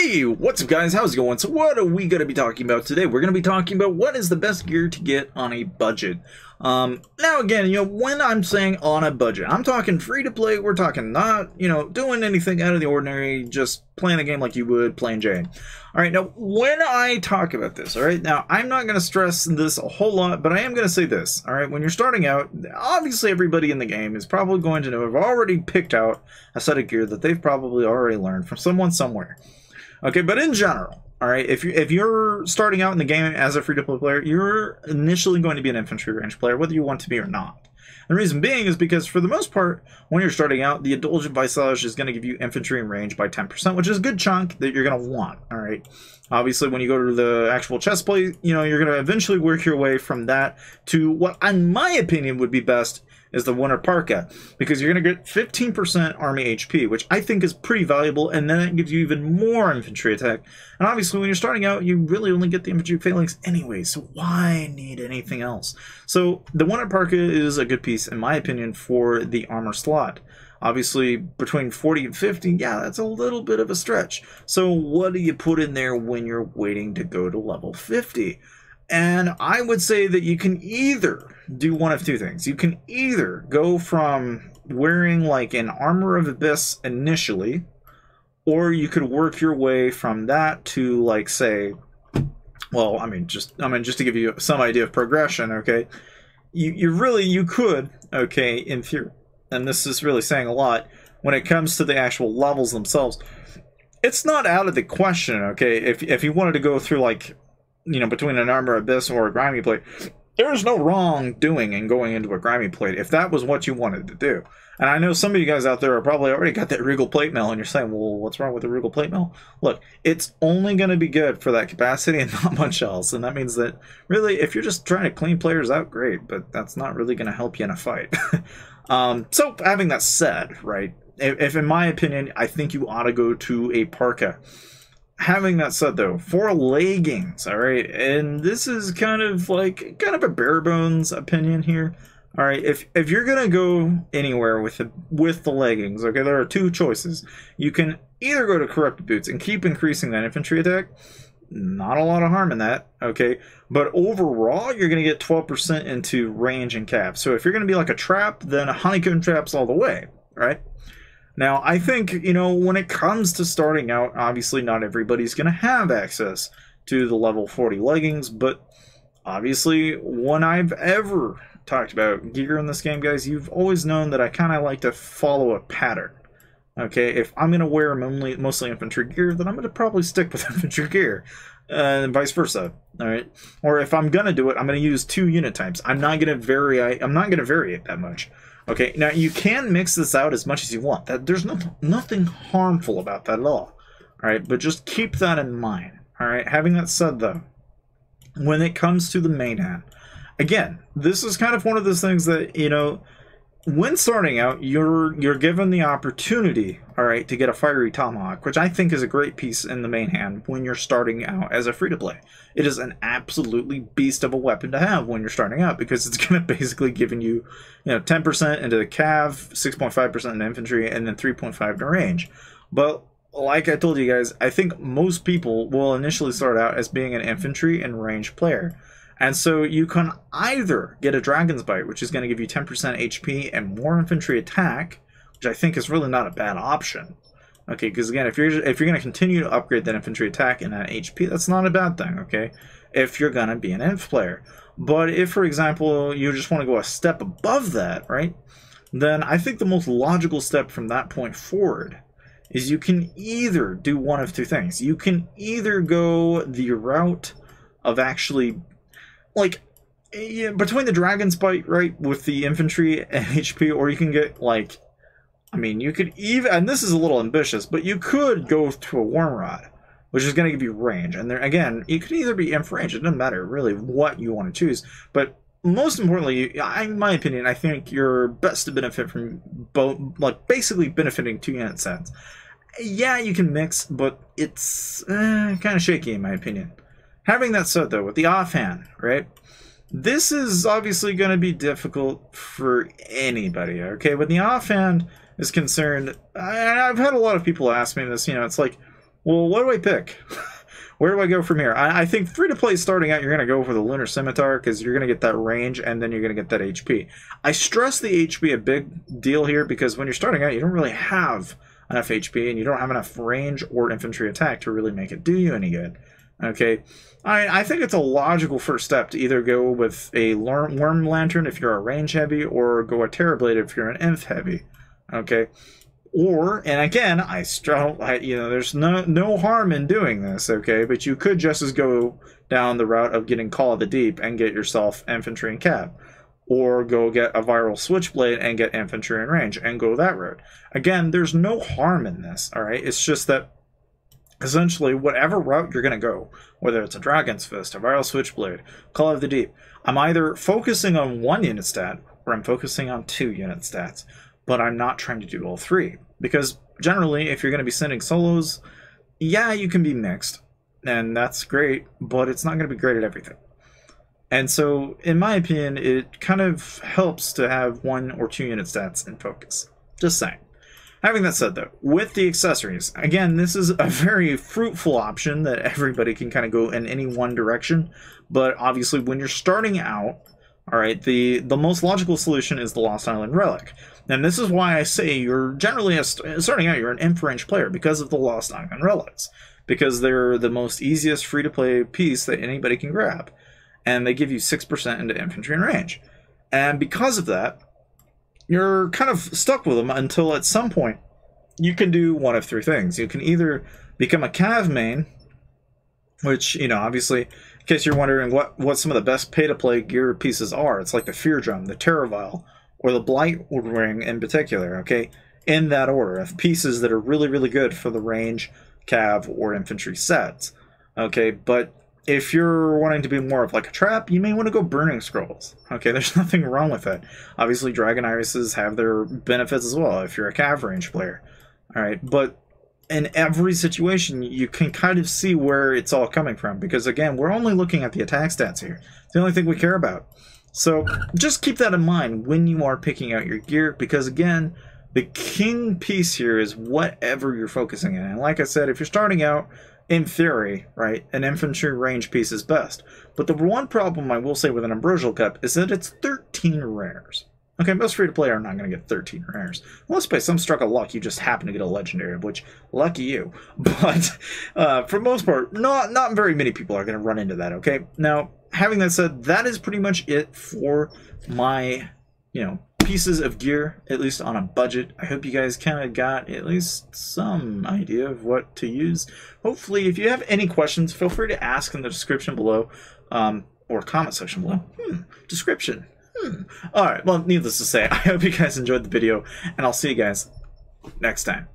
Hey, what's up guys, how's it going? So what are we going to be talking about today? We're going to be talking about what is the best gear to get on a budget. Now again, when I'm saying on a budget, I'm talking free to play. We're talking not, doing anything out of the ordinary, just playing a game like you would playing Jane. Alright, now when I talk about this, alright, now I'm not going to stress this a whole lot, but I am going to say this, alright, when you're starting out, obviously everybody in the game is probably going to know, have already picked out a set of gear that they've probably already learned from someone somewhere. Okay, but in general, all right, if you're starting out in the game as a free-to-play player, you're initially going to be an infantry range player, whether you want to be or not. The reason being is because, for the most part, when you're starting out, the Indulgent Visage is going to give you infantry and range by 10%, which is a good chunk that you're going to want, all right? Obviously, when you go to the actual chest plate, you're going to eventually work your way from that to what, in my opinion, would be best is the Winter Parka, because you're going to get 15% army HP, which I think is pretty valuable, and then it gives you even more infantry attack. And obviously, when you're starting out, you really only get the infantry phalanx anyway, so why need anything else? So the Winter Parka is a good piece, in my opinion, for the armor slot. Obviously, between 40 and 50, yeah, that's a little bit of a stretch. So what do you put in there when you're waiting to go to level 50? And I would say that you can either do one of two things. You can either go from wearing like an Armor of Abyss initially, or you could work your way from that to, like, say, well, just to give you some idea of progression, okay? You could, okay, in theory, and this is really saying a lot, when it comes to the actual levels themselves, it's not out of the question, okay, if you wanted to go through, like, between an Armor Abyss or a Grimy Plate, there's no wrong doing in going into a Grimy Plate if that was what you wanted to do. And I know some of you guys out there are probably already got that Regal Plate Mail, and you're saying, well, what's wrong with the Regal Plate Mail? Look, it's only going to be good for that capacity and not much else. And that means that, really, if you're just trying to clean players out, great, but that's not really going to help you in a fight. So, having that said, right, if in my opinion, I think you ought to go to a Parka. Having that said, though, for leggings, all right, and this is kind of a bare bones opinion here, all right. If you're gonna go anywhere with the leggings, okay, there are two choices. You can either go to Corrupted Boots and keep increasing that infantry attack. Not a lot of harm in that, okay. But overall, you're gonna get 12% into range and cap. So if you're gonna be like a trap, then a honeycomb traps all the way, right? Now, I think, when it comes to starting out, obviously not everybody's going to have access to the level 40 leggings, but obviously, when I've ever talked about gear in this game, guys, you've always known that I kind of like to follow a pattern. Okay, if I'm going to wear mostly infantry gear, then I'm going to probably stick with infantry gear, and vice versa. All right, or if I'm going to do it, I'm going to use 2 unit types. I'm not going to vary it that much. Okay, now you can mix this out as much as you want. There's nothing harmful about that at all. Alright, but just keep that in mind. Alright, having that said though, when it comes to the main hand, again, this is kind of one of those things that, when starting out, you're given the opportunity, alright, to get a Fiery Tomahawk, which I think is a great piece in the main hand when you're starting out as a free-to-play. It is an absolutely beast of a weapon to have when you're starting out, because it's going to basically giving you, 10% into the cav, 6.5% in infantry, and then 3.5 to range. But like I told you guys, I think most people will initially start out as being an infantry and range player. And so you can either get a Dragon's Bite, which is going to give you 10% HP and more infantry attack, which I think is really not a bad option. Okay, because again, if you're going to continue to upgrade that infantry attack and that HP, that's not a bad thing, okay? If you're going to be an inf player. But if, for example, you just want to go a step above that, right? Then I think the most logical step from that point forward is you can either do one of two things. You can either go the route of actually, between the Dragon's Bite, right, with the infantry and HP, or you can get, you could even, and this is a little ambitious, but you could go to a Worm Rod, which is going to give you range. And there, again, you can either be inf range, it doesn't matter really what you want to choose, but most importantly, in my opinion, I think you're best to benefit from both, basically benefiting 2 unit sets. Yeah, you can mix, but it's kind of shaky in my opinion. Having that said, though, with the offhand, right, this is obviously going to be difficult for anybody, okay? When the offhand is concerned, I've had a lot of people ask me this, it's like, well, what do I pick? Where do I go from here? I think free-to-play starting out, you're going to go for the Lunar Scimitar because you're going to get that range and then you're going to get that HP. I stress the HP a big deal here because when you're starting out, you don't really have enough HP and you don't have enough range or infantry attack to really make it do you any good. Okay, I think it's a logical first step to either go with a Worm Lantern if you're a range heavy or go a Terrorblade if you're an inf heavy. Okay. Or, and again, there's no harm in doing this, okay? But you could just as go down the route of getting Call of the Deep and get yourself infantry and cav. Or go get a viral switchblade and get infantry and range and go that route. Again, there's no harm in this, alright? It's just that, essentially, whatever route you're going to go, whether it's a Dragon's Fist, a viral switchblade, Call of the Deep, I'm either focusing on 1 unit stat or I'm focusing on 2 unit stats. But I'm not trying to do all 3. Because generally, if you're going to be sending solos, yeah, you can be mixed. And that's great, but it's not going to be great at everything. And so, in my opinion, it kind of helps to have 1 or 2 unit stats in focus. Just saying. Having that said, though, with the accessories, again, this is a very fruitful option that everybody can kind of go in any one direction. But obviously, when you're starting out, alright, the most logical solution is the Lost Island Relic. And this is why I say you're generally, starting out, you're an inf-range player because of the Lost Island Relics. Because they're the most easiest free-to-play piece that anybody can grab. And they give you 6% into infantry and range. And because of that, you're kind of stuck with them until at some point you can do one of 3 things. You can either become a cav main, which, you know, obviously, in case you're wondering what some of the best pay-to-play gear pieces are, it's like the Fear Drum, the Terror Vial, or the Blight Ring in particular, okay? In that order, of pieces that are really, really good for the range, cav, or infantry sets, okay? But if you're wanting to be more of like a trap, you may want to go Burning Scrolls, okay? There's nothing wrong with that. Obviously, Dragon Irises have their benefits as well if you're a cav range player, all right? But in every situation, you can kind of see where it's all coming from. Because, again, we're only looking at the attack stats here. It's the only thing we care about. So, just keep that in mind when you are picking out your gear. Because, again, the king piece here is whatever you're focusing on. And like I said, if you're starting out, in theory, right, an infantry range piece is best. But the one problem I will say with an Ambrosial Cup is that it's 13 rares. Okay, most free-to-play are not going to get 13 rares. Unless by some stroke of luck you just happen to get a legendary, which, lucky you. But, for the most part, not very many people are going to run into that, okay? Now, having that said, that is pretty much it for my, pieces of gear, at least on a budget. I hope you guys kind of got at least some idea of what to use. Hopefully, if you have any questions, feel free to ask in the description below, or comment section below. Description. Alright, well, needless to say, I hope you guys enjoyed the video, and I'll see you guys next time.